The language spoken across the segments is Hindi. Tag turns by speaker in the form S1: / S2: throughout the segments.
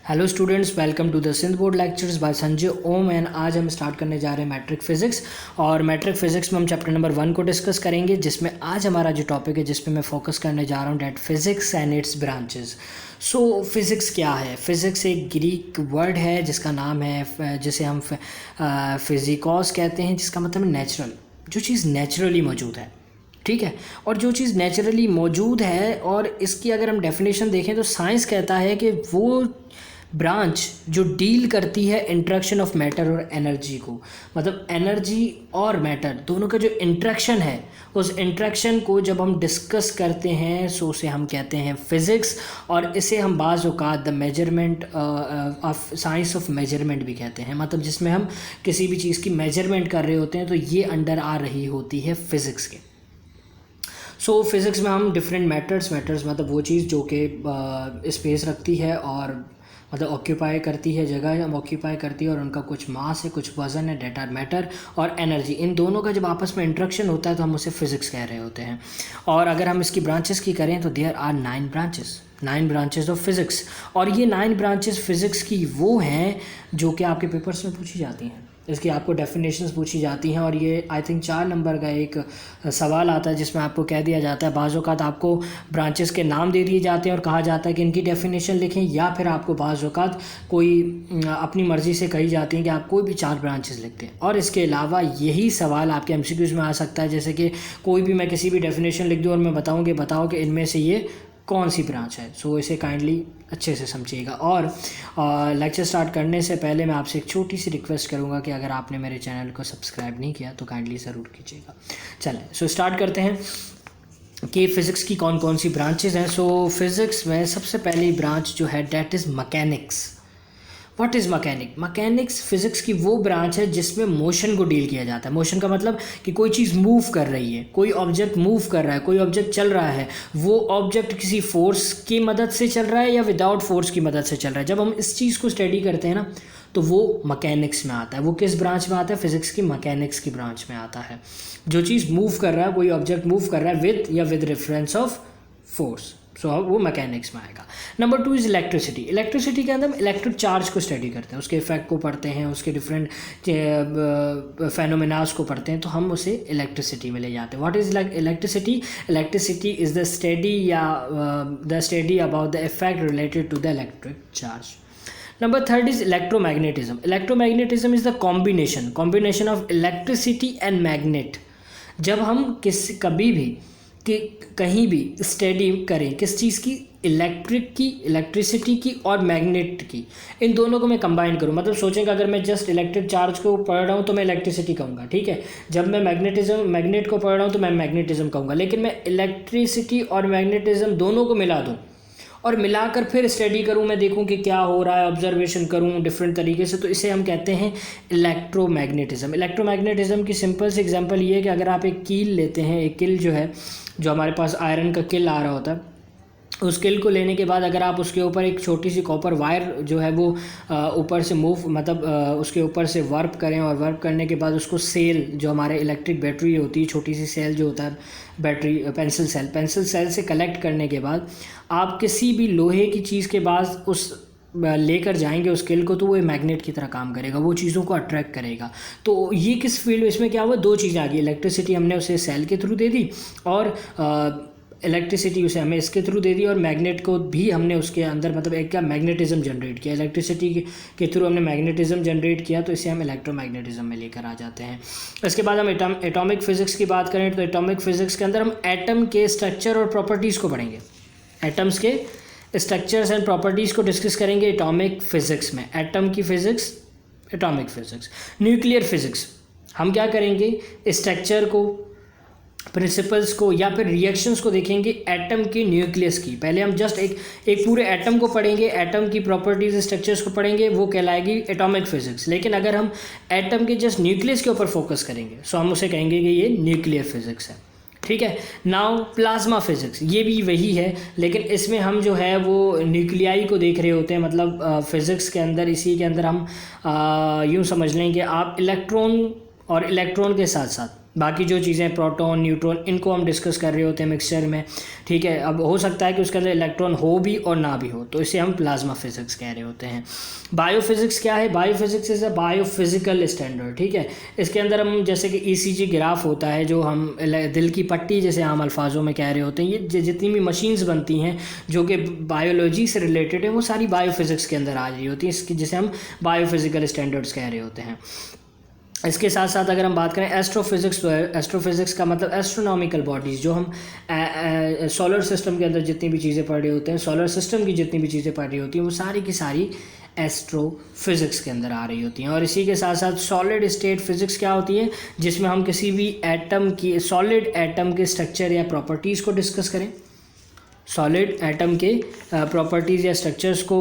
S1: Hello students, welcome to the Sindh board lectures by Sanjay Om. And आज हम स्टार्ट करने जा रहे हैं मैट्रिक फिजिक्स। और मैट्रिक फिजिक्स में हम चैप्टर नंबर 1 को डिस्कस करेंगे, जिसमें आज हमारा जो टॉपिक है जिस पे मैं फोकस करने जा रहा हूँ that physics and its branches. So physics क्या है? फिज़िक्स एक ग्रीक वर्ड है जिसका नाम है, जिसे हम फिजिकॉस कहते हैं, जिसका मतलब है नेचुरल, जो चीज़ नेचुरली मौजूद है। ठीक है। और जो चीज़ नेचुरली मौजूद है, और इसकी अगर हम डेफिनेशन देखें तो साइंस कहता है कि वो ब्रांच जो डील करती है इंट्रैक्शन ऑफ मैटर और एनर्जी को, मतलब एनर्जी और मैटर दोनों का जो इंट्रैक्शन है, उस इंट्रैक्शन को जब हम डिस्कस करते हैं सो उसे हम कहते हैं फिज़िक्स। और इसे हम बाज़ औक़ात the measurement of science of measurement भी कहते हैं, मतलब जिसमें हम किसी भी चीज़ की मेजरमेंट कर रहे होते हैं तो ये अंडर आ रही होती है फिज़िक्स के। सो फिज़िक्स में हम डिफरेंट मैटर्स मतलब वो चीज़ जो कि स्पेस रखती है और मतलब ऑक्यूपाई करती है, जगह हम ऑक्यूपाई करती है, और उनका कुछ मास है, कुछ वजन है, डेटा मैटर और एनर्जी, इन दोनों का जब आपस में इंट्रैक्शन होता है तो हम उसे फिज़िक्स कह रहे होते हैं। और अगर हम इसकी ब्रांचेस की करें तो there are 9 branches of physics. और ये 9 ब्रांचेस फिज़िक्स की वो हैं जो कि आपके पेपर्स में पूछी जाती हैं, इसकी आपको डेफिनेशंस पूछी जाती हैं। और ये आई थिंक 4 नंबर का एक सवाल आता है जिसमें आपको कह दिया जाता है, बाज़ औक़ात आपको ब्रांचेस के नाम दे दिए जाते हैं और कहा जाता है कि इनकी डेफिनेशन लिखें, या फिर आपको बाज़ औक़ात कोई अपनी मर्ज़ी से कही जाती है कि आप कोई भी 4 ब्रांचेस लिखते हैं। और इसके अलावा यही सवाल आपके एमसीक्यूज़ में आ सकता है, जैसे कि कोई भी मैं किसी भी डेफिनेशन लिख दूँ और मैं बताओ कि इनमें से ये कौन सी ब्रांच है। सो इसे काइंडली अच्छे से समझिएगा। और लेक्चर स्टार्ट करने से पहले मैं आपसे एक छोटी सी रिक्वेस्ट करूंगा कि अगर आपने मेरे चैनल को सब्सक्राइब नहीं किया तो काइंडली ज़रूर कीजिएगा। चलें, सो स्टार्ट करते हैं कि फ़िज़िक्स की कौन कौन सी ब्रांचेज़ हैं। सो फिज़िक्स में सबसे पहली ब्रांच जो है that is mechanics. What is mechanics physics की वो ब्रांच है जिसमें मोशन को डील किया जाता है। मोशन का मतलब कि कोई चीज़ मूव कर रही है, कोई ऑब्जेक्ट मूव कर रहा है, कोई ऑब्जेक्ट चल रहा है, वो ऑब्जेक्ट किसी फोर्स की मदद से चल रहा है या विदाउट फोर्स की मदद से चल रहा है। जब हम इस चीज़ को स्टडी करते हैं ना तो वो मैकेनिक्स में आता है। वो किस ब्रांच में आता है? फिज़िक्स की मैकेनिक्स की ब्रांच में आता है। जो चीज़ मूव कर रहा है, कोई ऑब्जेक्ट मूव कर रहा है विद रेफरेंस ऑफ फोर्स, सो वो मैकेनिक्स में आएगा। नंबर 2 इज़ इलेक्ट्रिसिटी के अंदर हम इलेक्ट्रिक चार्ज को स्टडी करते हैं, उसके इफेक्ट को पढ़ते हैं, उसके डिफरेंट फेनोमेनास को पढ़ते हैं, तो हम उसे इलेक्ट्रिसिटी में ले जाते हैं। What is electricity is the study about the effect related to the electric charge. Number 3 is electromagnetism is the combination of electricity and magnet. जब हम कभी भी कि कहीं भी स्टडी करें किस चीज़ की, इलेक्ट्रिसिटी की और मैग्नेट की, इन दोनों को मैं कंबाइन करूं, मतलब सोचें कि अगर मैं जस्ट इलेक्ट्रिक चार्ज को पढ़ रहा हूं तो मैं इलेक्ट्रिसिटी कहूँगा, ठीक है। जब मैं मैग्नेट को पढ़ रहा हूं तो मैं मैग्नेटिज्म कहूँगा। लेकिन मैं इलेक्ट्रिसिटी और मैग्नेटिज्म दोनों को मिला दूँ और मिलाकर फिर स्टडी करूं, मैं देखूं कि क्या हो रहा है, ऑब्जर्वेशन करूं डिफरेंट तरीके से, तो इसे हम कहते हैं इलेक्ट्रोमैग्नेटिज्म की सिंपल सी एग्जांपल ये है कि अगर आप एक कील लेते हैं, एक कील जो है, जो हमारे पास आयरन का कील आ रहा होता है, उस कील को लेने के बाद अगर आप उसके ऊपर एक छोटी सी कॉपर वायर जो है वो ऊपर से उसके ऊपर से वर्प करें, और वर्प करने के बाद उसको सेल, जो हमारे इलेक्ट्रिक बैटरी होती है, छोटी सी सेल जो होता है बैटरी, पेंसिल सेल से कलेक्ट करने के बाद आप किसी भी लोहे की चीज़ के बाद उस लेकर जाएंगे उस कील को, तो वो मैग्नेट की तरह काम करेगा, वो चीज़ों को अट्रैक्ट करेगा। तो ये किस फील्ड में, इसमें क्या हुआ, 2 चीज़ें आ गई। इलेक्ट्रिसिटी हमने उसे सेल के थ्रू दे दी, और इलेक्ट्रिसिटी उसे हमें इसके थ्रू दे दी, और मैग्नेट को भी हमने उसके अंदर मतलब एक का मैग्नेटिज्म जनरेट किया। इलेक्ट्रिसिटी के थ्रू हमने मैग्नेटिज्म जनरेट किया, तो इसे हम इलेक्ट्रोमैग्नेटिज्म में लेकर आ जाते हैं। इसके बाद हम एटॉमिक फिज़िक्स की बात करें तो एटॉमिक फिज़िक्स के अंदर हम एटम के स्ट्रक्चर और प्रॉपर्टीज़ को पढ़ेंगे। एटम्स के स्ट्रक्चर्स एंड प्रॉपर्टीज़ को डिस्कस करेंगे एटॉमिक फिज़िक्स में। एटम की physics, atomic physics. Nuclear physics हम क्या करेंगे, स्ट्रक्चर को, प्रिंसिपल्स को या फिर रिएक्शंस को देखेंगे एटम के न्यूक्लियस की। पहले हम जस्ट एक पूरे एटम को पढ़ेंगे, एटम की प्रॉपर्टीज स्ट्रक्चर्स को पढ़ेंगे, वो कहलाएगी एटॉमिक फिजिक्स। लेकिन अगर हम एटम के जस्ट न्यूक्लियस के ऊपर फोकस करेंगे सो हम उसे कहेंगे कि ये न्यूक्लियर फिजिक्स है, ठीक है। नाउ प्लाज्मा फिजिक्स, ये भी वही है, लेकिन इसमें हम जो है वो न्यूक्लियाई को देख रहे होते हैं। मतलब फिज़िक्स के अंदर, इसी के अंदर हम यूँ समझ लें कि आप इलेक्ट्रॉन और इलेक्ट्रॉन के साथ साथ बाकी जो चीज़ें प्रोटॉन न्यूट्रॉन इनको हम डिस्कस कर रहे होते हैं मिक्सचर में, ठीक है। अब हो सकता है कि उसके अंदर इलेक्ट्रॉन हो भी और ना भी हो, तो इसे हम प्लाज्मा फिजिक्स कह रहे होते हैं। बायोफिजिक्स क्या है? Biophysics is a biophysical standard, ठीक है। इसके अंदर हम जैसे कि ECG ग्राफ होता है, जो हम दिल की पट्टी जैसे आम अल्फाजों में कह रहे होते हैं, ये जितनी भी मशीन्स बनती हैं जो कि बायोलॉजी से रिलेटेड है, वो सारी बायोफिजिक्स के अंदर आ रही होती हैं, इसकी जिसे हम बायोफिजिकल स्टैंडर्ड्स कह रहे होते हैं। इसके साथ साथ अगर हम बात करें एस्ट्रोफिजिक्स, तो एस्ट्रोफिजिक्स का मतलब एस्ट्रोनॉमिकल बॉडीज़, जो हम सोलर सिस्टम के अंदर जितनी भी चीज़ें पढ़ रहे होते हैं, सोलर सिस्टम की जितनी भी चीज़ें पढ़ रही होती हैं, वो सारी की सारी एस्ट्रोफिजिक्स के अंदर आ रही होती हैं। और इसी के साथ साथ सॉलिड स्टेट फिजिक्स क्या होती है, जिसमें हम किसी भी एटम की, सॉलिड एटम के स्ट्रक्चर या प्रॉपर्टीज़ को डिस्कस करें। सॉलिड एटम के प्रॉपर्टीज़ या स्ट्रक्चर्स को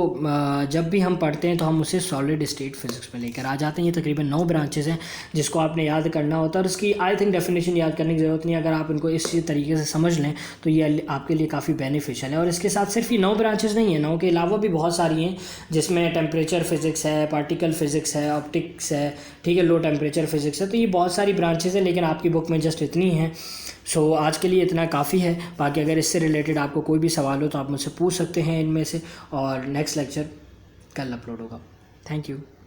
S1: जब भी हम पढ़ते हैं तो हम उसे सॉलिड स्टेट फिजिक्स में लेकर आ जाते हैं। ये तकरीबन 9 ब्रांचेस हैं जिसको आपने याद करना होता है, और इसकी आई थिंक डेफिनेशन याद करने की ज़रूरत नहीं है। अगर आप इनको इस तरीके से समझ लें तो ये आपके लिए काफ़ी बेनिफिशियल है। और इसके साथ सिर्फ ये 9 ब्रांचेस नहीं है, 9 के अलावा भी बहुत सारी हैं, जिसमें टेम्परेचर फिजिक्स है, पार्टिकल फिजिक्स है, ऑप्टिक्स है, ठीक है, लो टेम्परेचर फिजिक्स है। तो ये बहुत सारी ब्रांचेस हैं, लेकिन आपकी बुक में जस्ट इतनी हैं। सो आज के लिए इतना काफ़ी है। बाकी अगर इससे रिलेटेड आपको कोई भी सवाल हो तो आप मुझसे पूछ सकते हैं इनमें से, और नेक्स्ट लेक्चर कल अपलोड होगा। Thank you.